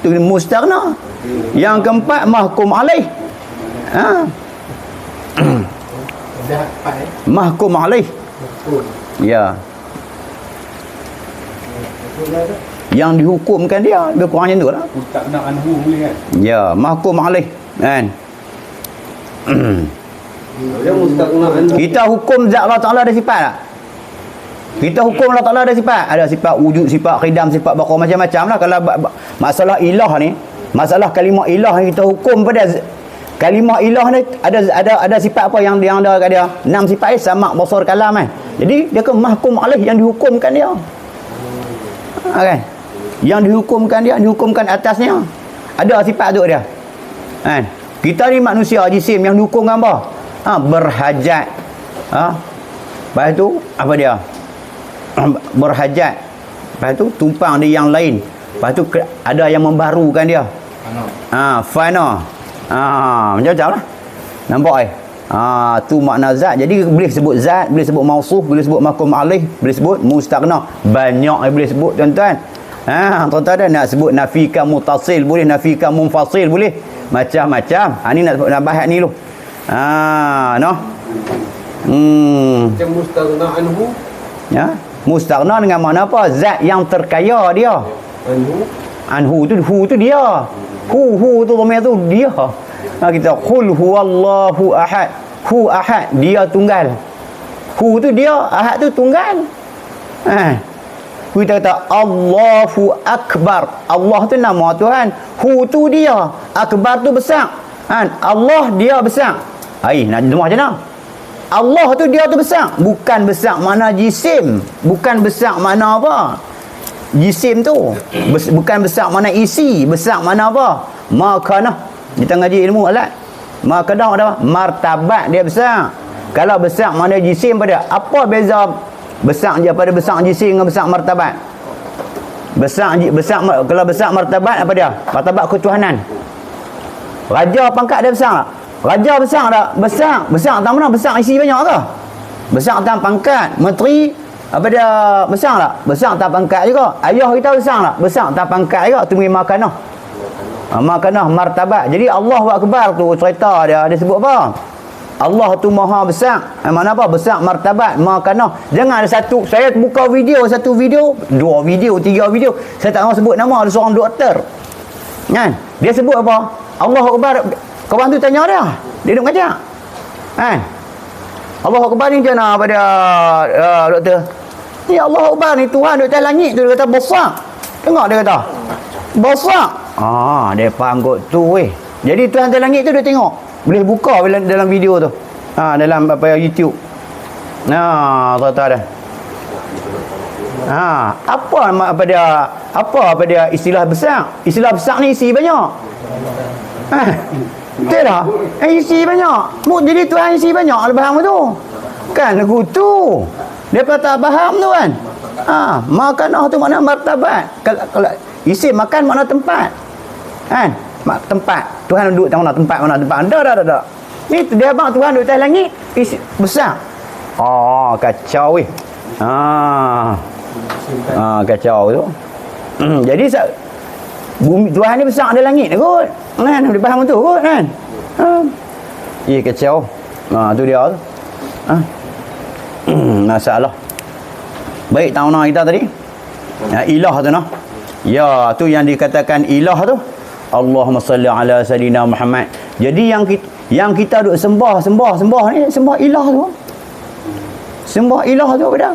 Itu mustaghna. Yang keempat mahkum alaih. Mahkum alaih. Ya. Yang dihukumkan dia, lebih kurang macam tu lah. Mustaghna anhu boleh kan? Ya, mahkum alaih kan. Kita hukum zat Allah Ta'ala ada sifat tak? Kita hukum Allah Ta'ala ada sifat. Ada sifat wujud, sifat qidam, sifat baqa, macam-macam lah. Kalau masalah ilah ni, masalah kalimah ilah ni kita hukum pada kalimah ilah ni ada sifat apa yang ada kat dia? 6 sifat ni sama basar kalam kan. Jadi dia ke mahkum alaih yang dihukumkan dia. Kan? Yang dihukumkan atasnya. Ada sifat tu dia. Kan? Kita ni manusia jisim yang dihukumkan apa? Berhajat. Lepas tu apa dia? Berhajat. Lepas tu tumpang di yang lain. Lepas tu ada yang membarukan dia. Fana. Macam-macam lah. Nampak tu makna zat. Jadi boleh sebut zat, boleh sebut mausuf, boleh sebut mahkum alaih, boleh sebut mustaghna. Banyak boleh sebut tuan-tuan. Tuan-tuan nak sebut nafikan mutasil boleh, nafikan munfasil boleh. Macam-macam. Ni nak bahas ni dulu. Noh. Macam mustaghna anhu. Ya. Mustaghna dengan makna apa? Zat yang terkaya dia. Anhu tu dia. Hu tu dhamir tu dia. Kita qul huwallahu ahad. Hu ahad, dia tunggal. Hu tu dia, ahad tu tunggal. Kita kata Allahu akbar. Allah tu nama Tuhan. Hu tu dia, akbar tu besar. Allah dia besar. Nak dengar macam mana? Allah tu dia tu besar. Bukan besar mana jisim. Bukan besar mana apa? Jisim tu. Bukan besar mana isi. Besar mana apa? Makanah. Kita ngaji ilmu alat. Makanah ada martabat dia besar. Kalau besar mana jisim pada apa beza besar je pada besar jisim dengan besar martabat? Besar kalau besar martabat apa dia? Martabat ketuhanan. Raja pangkat dia besar tak? Raja besar tak? Besar tak mana? Besar isi banyak ke? Besar tak pangkat? Menteri apa dia besar tak? Besar tak pangkat juga. Ayah kita besar tak? Besar tak pangkat juga. Tu makanah. Makanah martabat. Jadi Allahu akbar tu cerita dia sebut apa? Allah tu maha besar. Makna apa? Besar martabat, makanah. Jangan ada satu, saya buka video, satu video, 2 video, 3 video, saya tak mahu sebut nama, ada seorang doktor. Kan? Dia sebut apa? Allahu akbar. Kawan tu tanya dia duduk ngajar. Kan? Allahu akbar ni macam mana pada doktor? Ni Allahu akbar ni Tuhan duduk atas langit tu, dia kata besar. Tengok dia kata besar. Dia faham kot tu Jadi Tuhan atas langit tu dia tengok. Boleh buka dalam video tu. Dalam YouTube. Tuan-tuan dah. Apa dia istilah besar? Istilah besar ni isi banyak. Betul tak? Isi banyak. Jadi Tuhan isi banyak lah faham tu. Kan lagu tu. Dia kata faham tu kan. Makanah tu makna martabat. Kalau isi makan makna tempat. Kan? Tempat. Tuhan duduk mana tempat. Dah. Ni dia abang Tuhan duduk atas langit besar. Kacau kacau tu. Jadi bumi Tuhan ni besar ada langit kot. Kan? Dia faham tu kot kan? Kacau. Tu dia tu. Masalah. Baik tahu kita tadi. Ilah tu nah. Ya, tu yang dikatakan ilah tu. Allahumma salli ala sayyidina Muhammad. Jadi yang kita duk sembah ni, sembah ilah tu. Sembah ilah tu apa dah?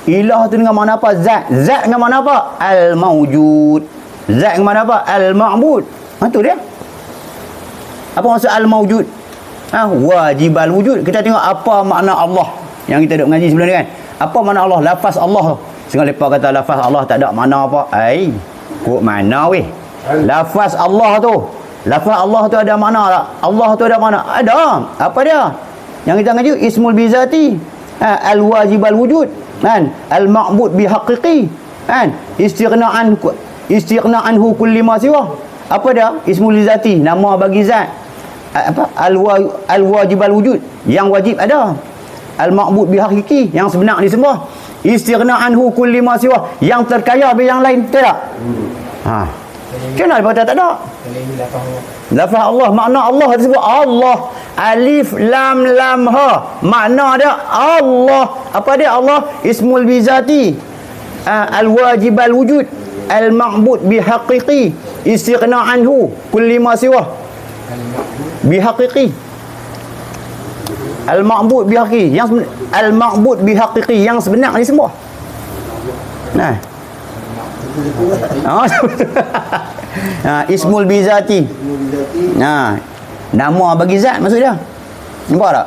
Ilah tu dengan makna apa? Zat dengan makna apa? Al-mawjud. Zat dengan makna apa? Al-ma'bud. Tu dia. Apa maksud al-mawjud? Wajibal wujud. Kita tengok apa makna Allah yang kita duk ngaji sebelum ni kan. Apa makna Allah? Lafaz Allah tu. Sehingga lepas kata lafaz Allah tak ada makna apa. Kok mana weh? Lafaz Allah tu ada makna tak? Allah tu ada makna? Ada. Apa dia? Yang kita ngaji ismul bizati, al-wajibal wujud, kan? Al-ma'bud bihaqiqi, kan? Istighna anhu kulli ma siwa. Apa dia? Ismul bizati, nama bagi zat. Al-wajibal wujud, yang wajib ada. Al-ma'bud bihaqiqi, yang sebenar disembah. Istighna anhu kulli ma siwa, yang terkaya bagi yang lain. Betul tak? Kenapa dia kata tak ada? Ini lapang. Lafaz Allah, makna Allah disebut Allah. Alif lam lam ha. Makna dia Allah. Apa dia Allah? Ismul bizati. Al-wajib al-wujud. Al-ma'bud bihaqiqi. Istighna anhu kulli ma siwa. Bihaqiqi. Al-ma'bud bihaqiqi. Yang al-ma'bud bihaqiqi yang sebenar disembah. Nah. Ismul bizati. Nama bagi zat maksud dia. Nampak tak?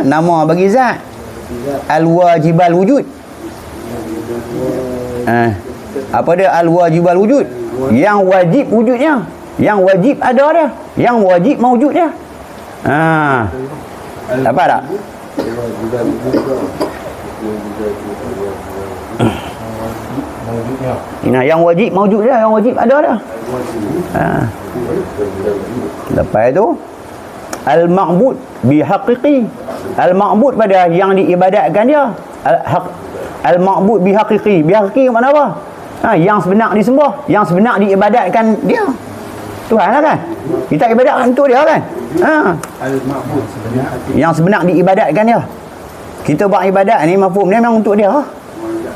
Nama bagi zat. Al-wajibal wujud. Apa dia al-wajibal wujud? Yang wajib wujudnya. Yang wajib ada dia. Yang wajib mawujud dia. Apa tak? Nah, yang wajib mawujud dia, yang wajib ada dia. Lepas tu al-ma'bud bihaqiqi. Al-ma'bud pada yang diibadatkan dia. Al-ma'bud bihaqiqi. Bihaqiqi makna apa? Yang sebenar disembah, yang sebenar diibadatkan dia. Tuhan lah kan? Kita ibadat untuk dia kan? Al-ma'bud sebenarnya. Yang sebenar diibadatkan dia. Kita buat ibadat ni mafhum dia memang untuk dia.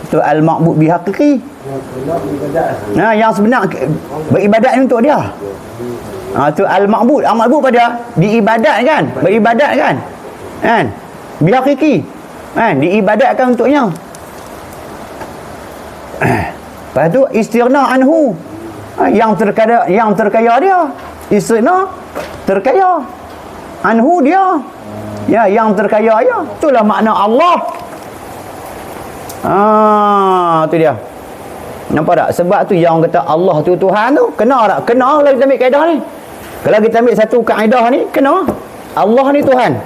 Itu al-ma'bud bihaqiqi. Yang sebenar beribadat ni untuk dia. Itu al-ma'bud. Al-ma'bud pada diibadatkan, beribadatkan. Kan? Bihaqiqi. Kan? Diibadatkan untuknya. Lepas tu istighna anhu. Yang terkaya dia. Istighna terkaya. Anhu dia. Ya, yang terkaya ya. Itulah makna Allah. Tu dia. Nampak tak? Sebab tu yang kata Allah tu Tuhan tu, kena tak? Kena kalau kita ambil kaedah ni. Kalau kita ambil satu kaedah ni, kena. Allah ni Tuhan.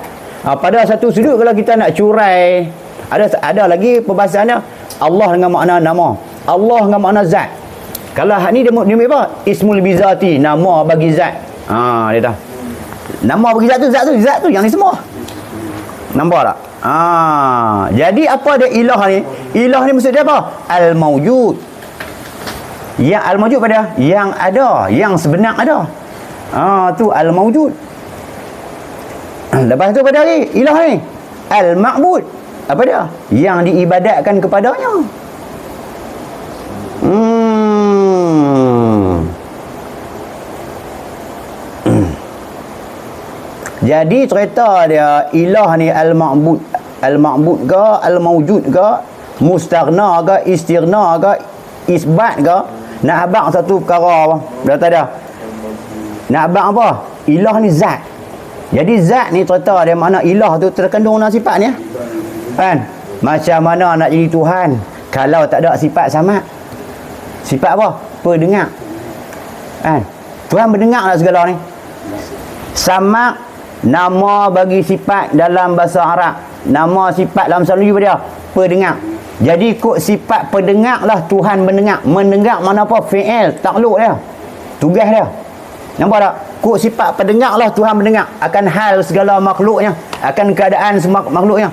Pada satu sudut kalau kita nak curai, ada lagi perbahasannya Allah dengan makna nama. Allah dengan makna zat. Kalau hak ni dia apa? Ismul bizati, nama bagi zat. Dia dah. Nama bagi zat tu yang ni semua. Nampak tak? Jadi apa dia ilah ni? Ilah ni maksud dia apa? Al-mawjud. Yang al-mawjud pada yang ada, yang sebenar ada. Tu al-mawjud. Lepas tu pada lagi ilah ni al-ma'bud. Apa dia? Yang diibadatkan kepadanya. Jadi cerita dia ilah ni al-ma'bud. Al-ma'bud ke, al-mawjud ke, mustaghna ke, istighna ke, isbat ke. Nak abang satu perkara apa? Dah tak ada. Nak abang apa? Ilah ni zat. Jadi zat ni cerita dia makna ilah tu terkandung dalam sifat ni. Kan? Macam mana nak jadi Tuhan kalau tak ada sifat sama? Sifat apa? Pendengar. Kan? Tuhan mendengar lah segala ni. Sama nama bagi sifat dalam bahasa Arab. Nama sifat dalam bahasa Melayu dia pendengar. Jadi kok sifat pendengar lah Tuhan mendengar. Mendengar mana apa? Fi'il, takluk dia. Tugas dia. Nampak tak? Kok sifat pendengar lah Tuhan mendengar. Akan hal segala makhluknya. Akan keadaan semua makhluknya.